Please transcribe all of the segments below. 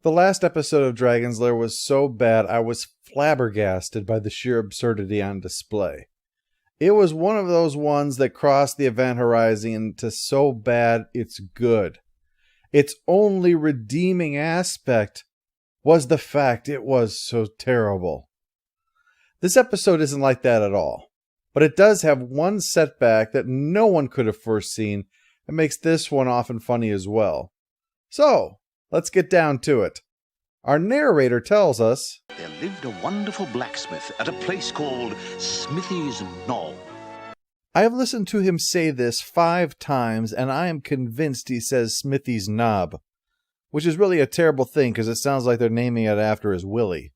The last episode of Dragon's Lair was so bad I was flabbergasted by the sheer absurdity on display. It was one of those ones that crossed the event horizon into so bad it's good. Its only redeeming aspect was the fact it was so terrible. This episode isn't like that at all, but it does have one setback that no one could have foreseen and makes this one often funny as well. So, let's get down to it. Our narrator tells us, There lived a wonderful blacksmith at a place called Smithy's Knoll. I have listened to him say this 5 times, and I am convinced he says Smithy's Knob, which is really a terrible thing because it sounds like they're naming it after his Willie.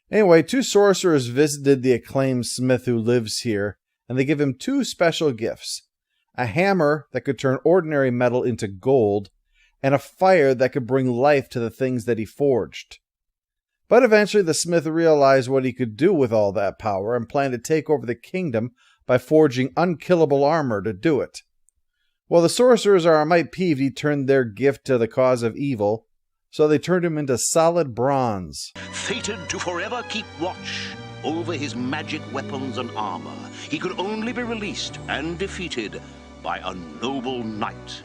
Anyway, 2 sorcerers visited the acclaimed smith who lives here, and they give him 2 special gifts. A hammer that could turn ordinary metal into gold, and a fire that could bring life to the things that he forged. But eventually the smith realized what he could do with all that power and planned to take over the kingdom by forging unkillable armor to do it. While the sorcerers are a mite peeved he turned their gift to the cause of evil, so they turned him into solid bronze. Fated to forever keep watch over his magic weapons and armor, he could only be released and defeated by a noble knight.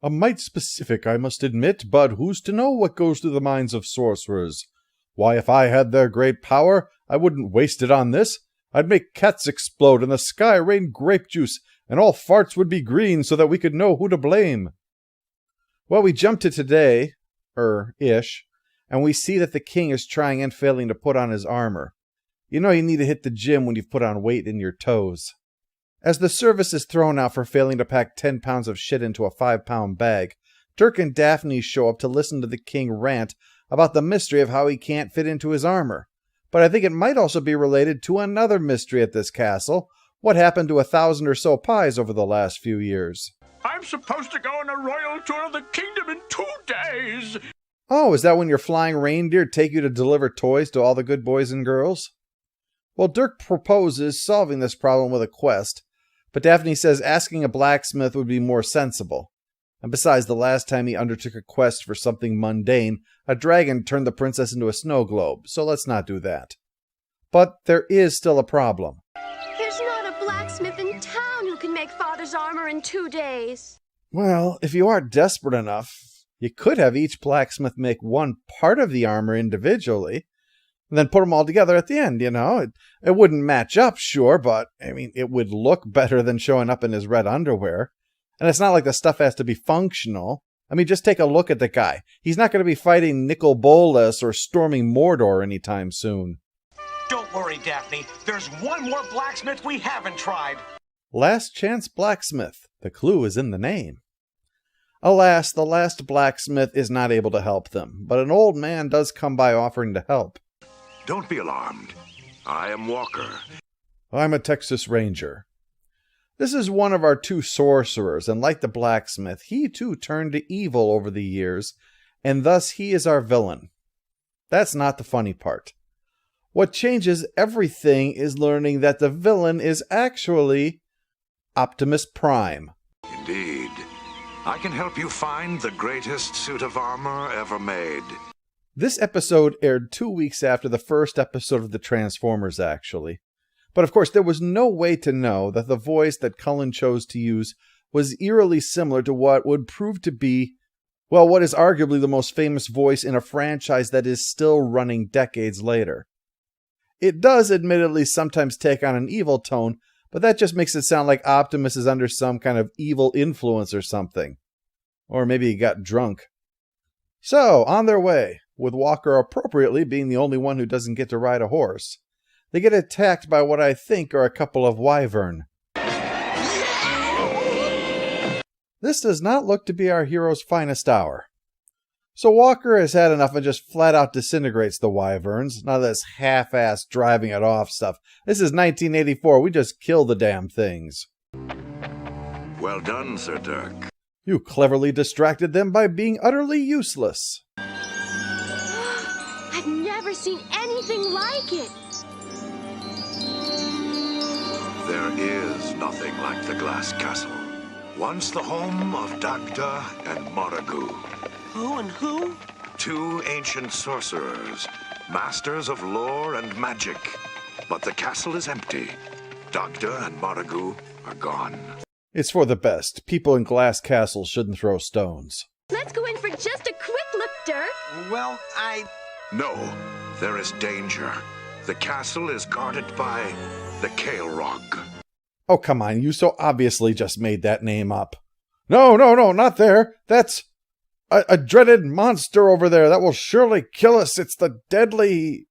A mite specific, I must admit, but who's to know what goes through the minds of sorcerers? Why, if I had their great power, I wouldn't waste it on this. I'd make cats explode and the sky rain grape juice, and all farts would be green so that we could know who to blame. Well, we jump to today, ish, and we see that the king is trying and failing to put on his armor. You know you need to hit the gym when you've put on weight in your toes. As the service is thrown out for failing to pack 10 pounds of shit into a 5-pound bag, Dirk and Daphne show up to listen to the king rant about the mystery of how he can't fit into his armor. But I think it might also be related to another mystery at this castle. What happened to 1,000 or so pies over the last few years? I'm supposed to go on a royal tour of the kingdom in 2 days. Oh, is that when your flying reindeer take you to deliver toys to all the good boys and girls? Well, Dirk proposes solving this problem with a quest, but Daphne says asking a blacksmith would be more sensible. And besides, the last time he undertook a quest for something mundane, a dragon turned the princess into a snow globe, so let's not do that. But there is still a problem. There's not a blacksmith in town who can make Father's armor in 2 days. Well, if you are desperate enough, you could have each blacksmith make one part of the armor individually, and then put them all together at the end, you know. It wouldn't match up, sure, but, it would look better than showing up in his red underwear. And it's not like the stuff has to be functional. Just take a look at the guy. He's not going to be fighting Nicol Bolas or storming Mordor anytime soon. Don't worry, Daphne. There's one more blacksmith we haven't tried. Last Chance Blacksmith. The clue is in the name. Alas, the last blacksmith is not able to help them, but an old man does come by offering to help. Don't be alarmed. I am Walker. I'm a Texas Ranger. This is one of our 2 sorcerers, and like the blacksmith, he too turned to evil over the years, and thus he is our villain. That's not the funny part. What changes everything is learning that the villain is actually Optimus Prime. Indeed. I can help you find the greatest suit of armor ever made. This episode aired 2 weeks after the first episode of the Transformers, actually. But of course, there was no way to know that the voice that Cullen chose to use was eerily similar to what would prove to be, well, what is arguably the most famous voice in a franchise that is still running decades later. It does admittedly sometimes take on an evil tone, but that just makes it sound like Optimus is under some kind of evil influence or something. Or maybe he got drunk. So, on their way, with Walker appropriately being the only one who doesn't get to ride a horse. They get attacked by what I think are a couple of wyvern. This does not look to be our hero's finest hour. So Walker has had enough and just flat out disintegrates the wyverns. None of this half-assed driving it off stuff. This is 1984. We just kill the damn things. Well done, Sir Dirk. You cleverly distracted them by being utterly useless. I've never seen anything like it. There is nothing like the Glass Castle. Once the home of Dagda and Moragoo. Who and who? 2 ancient sorcerers, masters of lore and magic. But the castle is empty. Doctor and Montague are gone. It's for the best. People in glass castles shouldn't throw stones. Let's go in for just a quick look, Dirk. Well, No, there is danger. The castle is guarded by the Kale Rog. Oh, come on, you so obviously just made that name up. No, not there. That's a dreaded monster over there that will surely kill us. It's the deadly...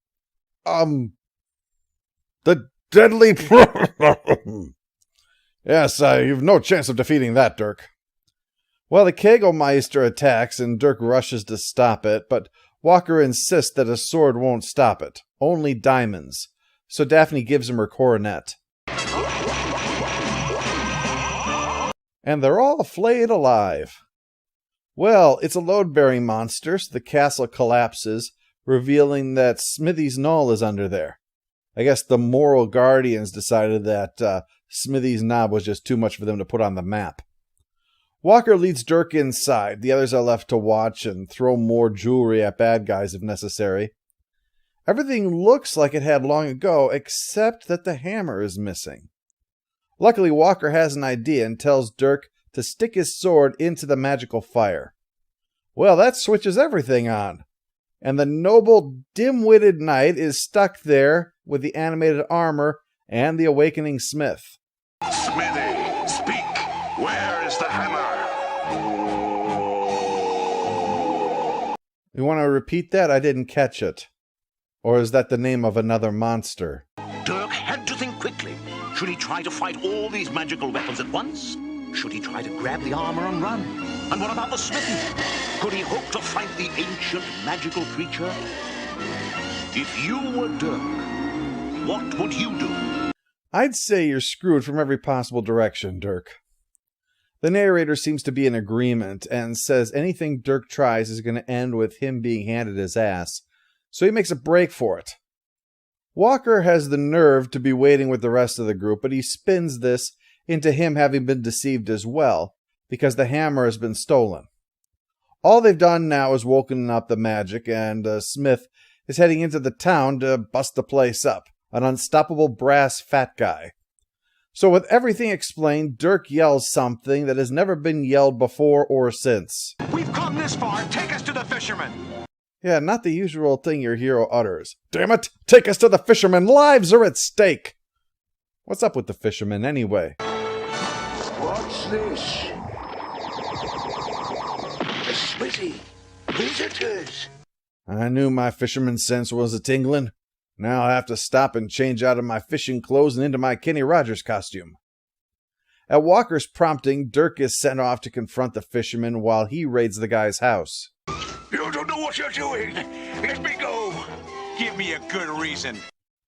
The deadly... Yes, you've no chance of defeating that, Dirk. Well, the Kegelmeister attacks and Dirk rushes to stop it, but Walker insists that a sword won't stop it, only diamonds. So Daphne gives him her coronet. And they're all flayed alive. Well, it's a load-bearing monster, so the castle collapses, revealing that Smithy's Knoll is under there. I guess the moral guardians decided that Smithy's Knob was just too much for them to put on the map. Walker leads Dirk inside. The others are left to watch and throw more jewelry at bad guys if necessary. Everything looks like it had long ago, except that the hammer is missing. Luckily, Walker has an idea and tells Dirk to stick his sword into the magical fire. Well, that switches everything on. And the noble, dim-witted knight is stuck there with the animated armor and the awakening smith. Smithy, speak! Where is the hammer? You want to repeat that? I didn't catch it. Or is that the name of another monster? Dirk had to think quickly. Should he try to fight all these magical weapons at once? Should he try to grab the armor and run? And what about the smithy? Could he hope to fight the ancient magical creature? If you were Dirk, what would you do? I'd say you're screwed from every possible direction, Dirk. The narrator seems to be in agreement and says anything Dirk tries is going to end with him being handed his ass, so he makes a break for it. Walker has the nerve to be waiting with the rest of the group, but he spins this into him having been deceived as well, because the hammer has been stolen. All they've done now is woken up the magic, and Smith is heading into the town to bust the place up, an unstoppable brass fat guy. So with everything explained, Dirk yells something that has never been yelled before or since. we've come this far. Take us to the fisherman. Yeah, not the usual thing your hero utters. Damn it! Take us to the fisherman! Lives are at stake! What's up with the fisherman anyway? What's this? A smithy. Visitors. I knew my fisherman sense was a-tingling. Now I have to stop and change out of my fishing clothes and into my Kenny Rogers costume. At Walker's prompting, Dirk is sent off to confront the fisherman while he raids the guy's house. You don't know what you're doing. Let me go. Give me a good reason.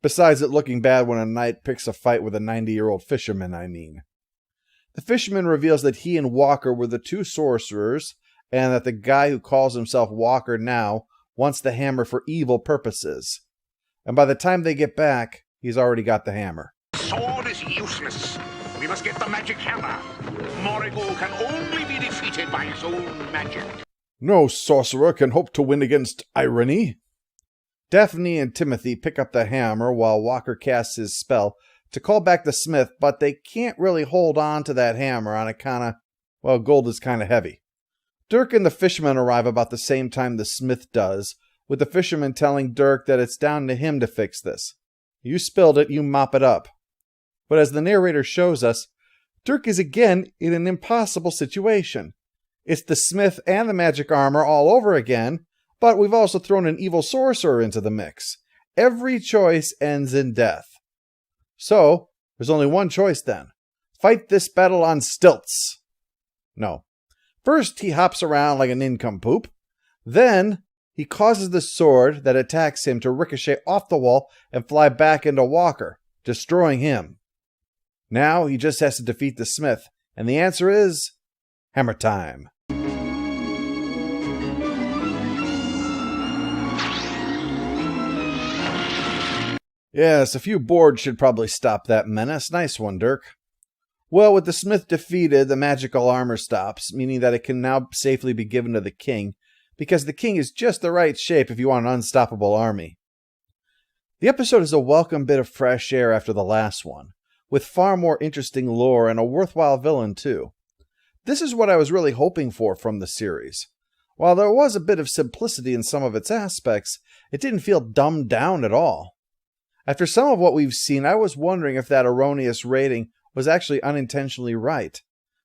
Besides it looking bad when a knight picks a fight with a 90-year-old fisherman, I mean. The fisherman reveals that he and Walker were the two sorcerers, and that the guy who calls himself Walker now wants the hammer for evil purposes. And by the time they get back, he's already got the hammer. Sword is useless. We must get the magic hammer. Morigo can only be defeated by his own magic. No sorcerer can hope to win against irony. Daphne and Timothy pick up the hammer while Walker casts his spell to call back the smith, but they can't really hold on to that hammer on account of, well, gold is kind of heavy. Dirk and the fisherman arrive about the same time the smith does, with the fisherman telling Dirk that it's down to him to fix this. You spilled it, you mop it up. But as the narrator shows us, Dirk is again in an impossible situation. It's the smith and the magic armor all over again, but we've also thrown an evil sorcerer into the mix. Every choice ends in death. So, there's only one choice then. Fight this battle on stilts. No. First, he hops around like a nincompoop. Then, he causes the sword that attacks him to ricochet off the wall and fly back into Walker, destroying him. Now, he just has to defeat the smith, and the answer is hammer time. Yes, a few boards should probably stop that menace. Nice one, Dirk. Well, with the smith defeated, the magical armor stops, meaning that it can now safely be given to the king, because the king is just the right shape if you want an unstoppable army. The episode is a welcome bit of fresh air after the last one, with far more interesting lore and a worthwhile villain too. This is what I was really hoping for from the series. While there was a bit of simplicity in some of its aspects, it didn't feel dumbed down at all. After some of what we've seen, I was wondering if that erroneous rating was actually unintentionally right,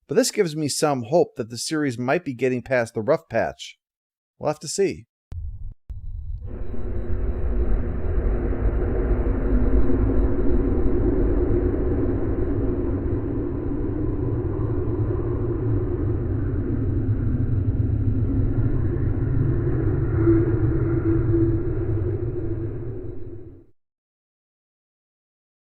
but this gives me some hope that the series might be getting past the rough patch. We'll have to see.